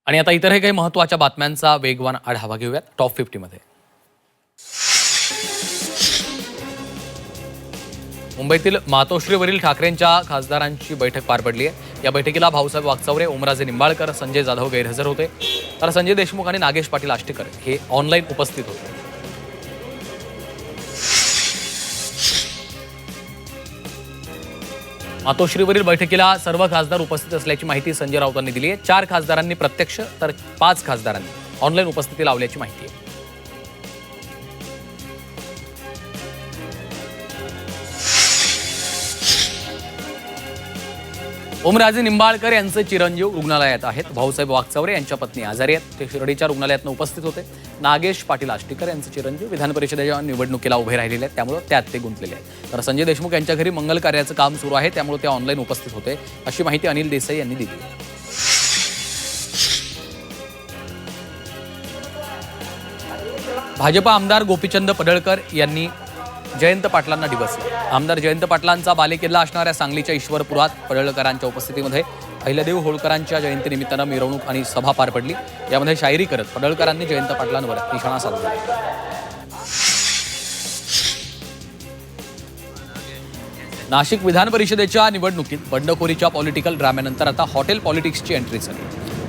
आणि आता इतरही काही महत्त्वाच्या बातम्यांचा वेगवान आढावा घेऊयात टॉप 50 मध्ये. मुंबईतील मातोश्रीवरील ठाकरेंच्या खासदारांची बैठक पार पडली आहे. या बैठकीला भाऊसाहेब वागचौरे, ओमराजे निंबाळकर, संजय जाधव गैरहजर होते, तर संजय देशमुख आणि नागेश पाटील आष्टीकर हे ऑनलाईन उपस्थित होते. मातोश्रीवरील बैठकीला सर्व खासदार उपस्थित असल्याची माहिती संजय राऊतांनी दिली आहे. 4 खासदारांनी प्रत्यक्ष तर 5 खासदारांनी ऑनलाईन उपस्थिती लावल्याची माहिती आहे. ओमराजे निंबाळकर यांचे चिरंजीव रुग्णालयात आहेत. भाऊसाहेब वागचौरे यांच्या पत्नी आजारी आहेत, ते शिर्डीच्या रुग्णालयात उपस्थित होते. नागेश पाटील आष्टीकर यांचे चिरंजीव विधान परिषदेच्या निवडणुकीला उभे राहिलेले आहेत, त्यामुळे त्यात ते गुंतलेले आहेत. तर संजय देशमुख यांच्या घरी मंगल कार्याचं काम सुरू आहे, त्यामुळे ते ऑनलाईन उपस्थित होते, अशी माहिती अनिल देसाई यांनी दिली. भाजप आमदार गोपीचंद पडळकर यांनी जयंत पाटलांना डिवचलं. आमदार जयंत पाटलांचा बालेकिल्ला असणाऱ्या सांगलीच्या ईश्वरपुरात पडळकरांच्या उपस्थितीमध्ये अहिल्यादेवी होळकरांच्या जयंतीनिमित्तानं मिरवणूक आणि सभा पार पडली. यामध्ये शायरी करत पडळकरांनी जयंत पाटलांवर निशाणा साधला. नाशिक विधान परिषदेच्या निवडणुकीत बंडखोरीच्या पॉलिटिकल ड्राम्यानंतर आता हॉटेल पॉलिटिक्सची एंट्री झाली.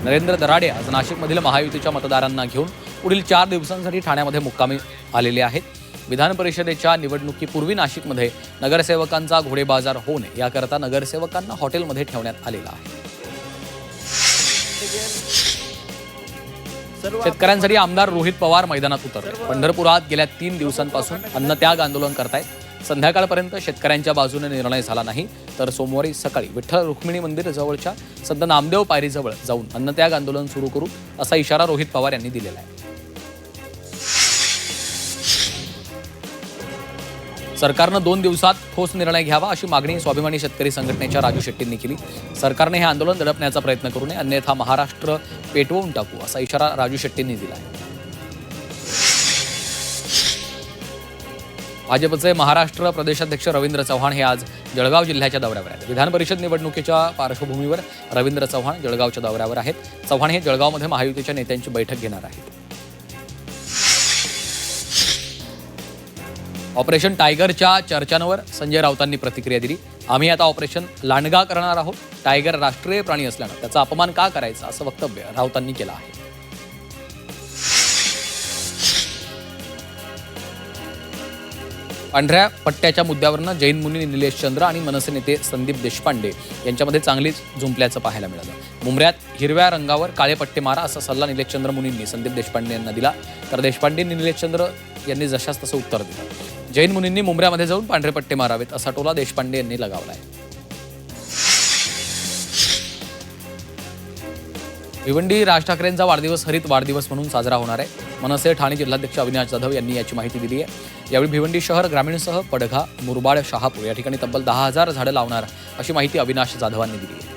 नरेंद्र दराडे आज नाशिकमधील महायुतीच्या मतदारांना घेऊन पुढील 4 दिवसांसाठी ठाण्यामध्ये मुक्कामी आलेले आहेत. विधान परिषदेच्या निवडणुकीपूर्वी नाशिकमध्ये नगरसेवकांचा घोडेबाजार होऊ नये याकरता नगरसेवकांना हॉटेलमध्ये ठेवण्यात आलेला आहे. शेतकऱ्यांसाठी आमदार रोहित पवार मैदानात उतरले. पंढरपुरात गेल्या 3 दिवसांपासून अन्नत्याग आंदोलन करतायत. संध्याकाळपर्यंत शेतकऱ्यांच्या बाजूने निर्णय झाला नाही तर सोमवारी सकाळी विठ्ठल रुक्मिणी मंदिर जवळच्या संत नामदेव पायरीजवळ जाऊन अन्नत्याग आंदोलन सुरू करू असा इशारा रोहित पवार यांनी दिलेला आहे. सरकारनं 2 दिवसात ठोस निर्णय घ्यावा अशी मागणी स्वाभिमानी शेतकरी संघटनेच्या राजू शेट्टींनी केली. सरकारने हे आंदोलन दडपण्याचा प्रयत्न करू नये, अन्यथा महाराष्ट्र पेटवून टाकू असा इशारा राजू शेट्टींनी दिला आहे. भाजपचे महाराष्ट्र प्रदेशाध्यक्ष रवींद्र चव्हाण हे आज जळगाव जिल्ह्याच्या दौऱ्यावर आहेत. विधान परिषद निवडणुकीच्या पार्श्वभूमीवर रवींद्र चव्हाण जळगावच्या दौऱ्यावर आहेत. चव्हाण हे जळगावमध्ये महायुतीच्या नेत्यांची बैठक घेणार आहेत. ऑपरेशन टायगरच्या चर्चांवर संजय राऊतांनी प्रतिक्रिया दिली. आम्ही आता ऑपरेशन लांडगा करणार आहोत. टायगर राष्ट्रीय प्राणी असल्यानं त्याचा अपमान का करायचा असं वक्तव्य राऊतांनी केलं आहे. पांढऱ्या पट्ट्याच्या मुद्द्यावरनं जैन मुनी निलेश चंद्र आणि मनसे नेते संदीप देशपांडे यांच्यामध्ये चांगलीच झुंपल्याचं पाहायला मिळालं. मुंबऱ्यात हिरव्या रंगावर काळे पट्टे मारा असा सल्ला निलेश चंद्र मुनींनी संदीप देशपांडे यांना दिला, तर देशपांडेंनी निलेश चंद्र यांनी जशास तसं उत्तर दिलं. जैन मुनींनी मुंबऱ्यामध्ये जाऊन पांढरे पट्टे मारावेत असा टोला देशपांडे यांनी लगावलाय. भिवंडी राज ठाकरेंचा वाढदिवस हरित वाढदिवस म्हणून साजरा होणार आहे. मनसे ठाणे जिल्हाध्यक्ष अविनाश जाधव यांनी याची माहिती दिली आहे. यावेळी भिवंडी शहर ग्रामीणसह पडघा, मुरबाड, शहापूर या ठिकाणी तब्बल 10,000 झाडं लावणार अशी माहिती अविनाश जाधवांनी दिली आहे.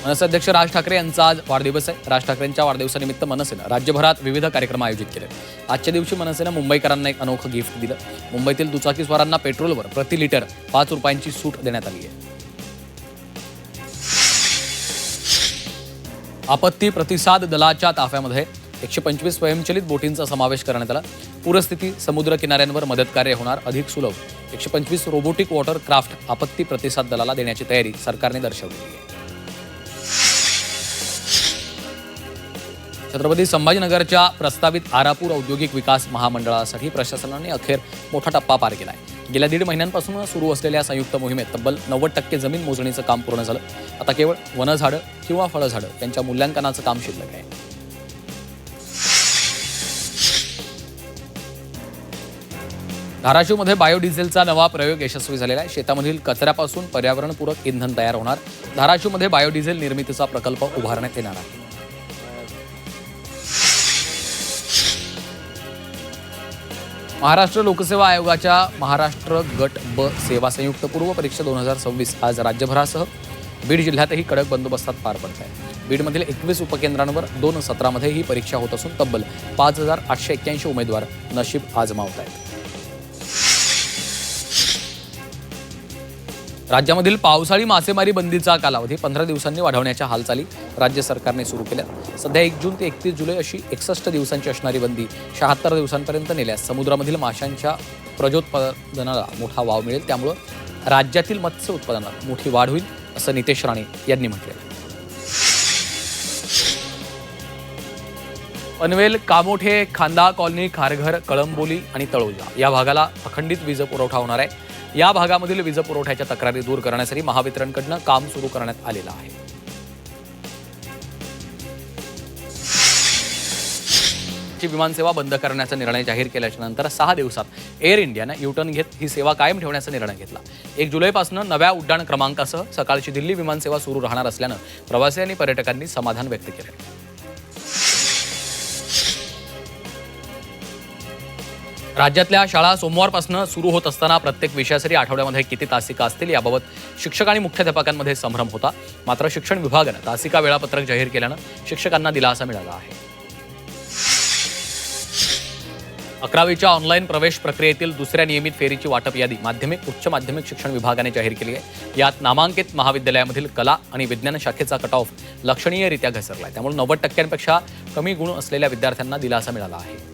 मनसे अध्यक्ष राज ठाकरे यांचा आज वाढदिवस आहे. राज ठाकरेंच्या वाढदिवसानिमित्त मनसेनं राज्यभरात विविध कार्यक्रम आयोजित केले. आजच्या दिवशी मनसेनं मुंबईकरांना एक अनोखं गिफ्ट दिलं. मुंबईतील दुचाकीस्वारांना पेट्रोलवर प्रति लिटर 5 रुपयांची सूट देण्यात आली आहे. आपत्ती प्रतिसाद दलाच्या ताफ्यामध्ये 125 स्वयंचलित बोटींचा समावेश करण्यात आला. पूरस्थिती समुद्र किनाऱ्यांवर मदतकार्य होणार अधिक सुलभ 125 रोबोटिक वॉटर क्राफ्ट आपत्ती प्रतिसाद दलाला देण्याची तयारी सरकारने दर्शवली आहे. छत्रपती संभाजीनगरच्या प्रस्तावित आरापूर औद्योगिक विकास महामंडळासाठी प्रशासनाने अखेर मोठा टप्पा पार केला आहे. गेल्या 1.5 महिन्यांपासून सुरू असलेल्या संयुक्त मोहिमेत तब्बल 90% जमीन मोजणीचं काम पूर्ण झालं. आता केवळ वनझाडं किंवा फळझाडं यांच्या मूल्यांकनाचं काम शिल्लक आहे. धाराशिवमध्ये बायोडिझेलचा नवा प्रयोग यशस्वी झालेला आहे. शेतामधील कचऱ्यापासून पर्यावरणपूरक इंधन तयार होणार. धाराशिवमध्ये बायोडिझेल निर्मितीचा प्रकल्प उभारण्यात येणार आहे. महाराष्ट्र लोकसेवा आयोगाच्या महाराष्ट्र गट ब सेवा संयुक्त पूर्व परीक्षा 2026 आज राज्यभरासह बीड जिल्ह्यातही कडक बंदोबस्तात पार पडत आहे. बीडमधील 21 उपकेंद्रांवर 2 सत्रामध्ये ही परीक्षा होत असून तब्बल 5,881 उमेदवार नशीब आजमावत आहेत. राज्यामधील पावसाळी मासेमारी बंदीचा कालावधी 15 दिवसांनी वाढवण्याच्या हालचाली राज्य सरकारने सुरू केल्या। सध्या 1 जून ते 31 जुलै अशी 61 दिवसांची असणारी बंदी 76 दिवसांपर्यंत नेल्यास समुद्रामधील माशांच्या प्रजोत्पादनाला मोठा वाव मिळेल। त्यामुळे राज्यातील मत्स्य उत्पादनात मोठी वाढ होईल, असं नितेश राणे यांनी म्हटलं। पनवेल, कामोठे, खांदा कॉलनी, खारघर, कळंबोली आणि तळोजा या भागाला अखंडित वीज पुरवठा होणार आहे। या भागामधील वीज पुरवठ्याच्या तक्रारी दूर करण्यासाठी महावितरणकडून काम सुरू करण्यात आलेलं आहे। विमानसेवा बंद करण्याचा निर्णय जाहीर केल्याच्या नंतर 6 दिवसात एअर इंडियाने युटर्न घेत ही सेवा कायम ठेवण्याचा निर्णय घेतला। 1 जुलैपासून नव्या उड्डाण क्रमांकासह सकाळची दिल्ली विमानसेवा सुरू राहणार असल्यानं प्रवासी आणि पर्यटकांनी समाधान व्यक्त केले। राज्यातल्या शाळा सोमवारपासून सुरू होत असताना प्रत्येक विषयासाठी आठवड्यामध्ये किती तासिका असतील याबाबत शिक्षक आणि मुख्याध्यापकांमध्ये संभ्रम होता। मात्र शिक्षण विभागानं तासिका वेळापत्रक जाहीर केल्यानं शिक्षकांना दिलासा मिळाला आहे। 11वीच्या ऑनलाईन प्रवेश प्रक्रियेतील दुसऱ्या नियमित फेरीची वाटप यादी माध्यमिक उच्च माध्यमिक शिक्षण विभागाने जाहीर केली आहे। यात नामांकित महाविद्यालयामधील कला आणि विज्ञान शाखेचा कट ऑफ लक्षणीयरित्या घसरला आहे। त्यामुळे 90% कमी गुण असलेल्या विद्यार्थ्यांना दिलासा मिळाला आहे।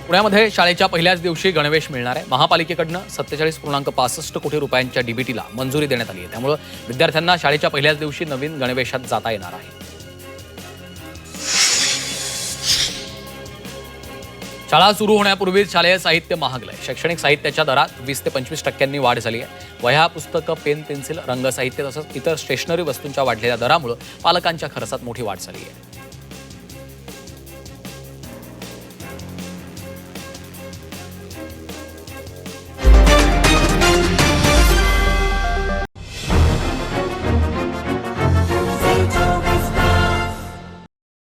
पुण्यामध्ये शाळेच्या पहिल्याच दिवशी गणवेश मिळणार आहे। महापालिकेकडून 47.65 कोटी रुपयांच्या डीबीटीला मंजुरी देण्यात आली आहे। त्यामुळे विद्यार्थ्यांना शाळेच्या पहिल्याच दिवशी नवीन गणवेशात जाता येणार आहे। शाळा सुरू होण्यापूर्वीच शालेय साहित्य महागलंय। शैक्षणिक साहित्याच्या दरात 20 ते 25% वाढ झाली आहे। वह्या, पुस्तकं, पेन, पेन्सिल, रंगसाहित्य तसंच इतर स्टेशनरी वस्तूंच्या वाढलेल्या दरामुळे पालकांच्या खर्चात मोठी वाढ झाली आहे।